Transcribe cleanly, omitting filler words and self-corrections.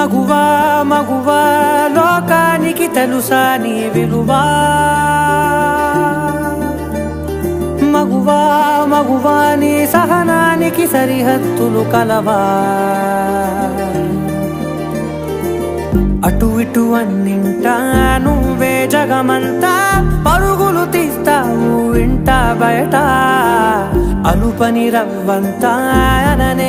మగువా మగువా లోకానికి తెలుసా నీ విలువా మగువా మగువా నీ సహనానికి సరిహద్దులు కలవా అటు ఇటు అన్నింటా నువ్వే జగమంతా పరుగులు తీస్తావు ఇంట బయట అలుపని రవ్వంతా అననే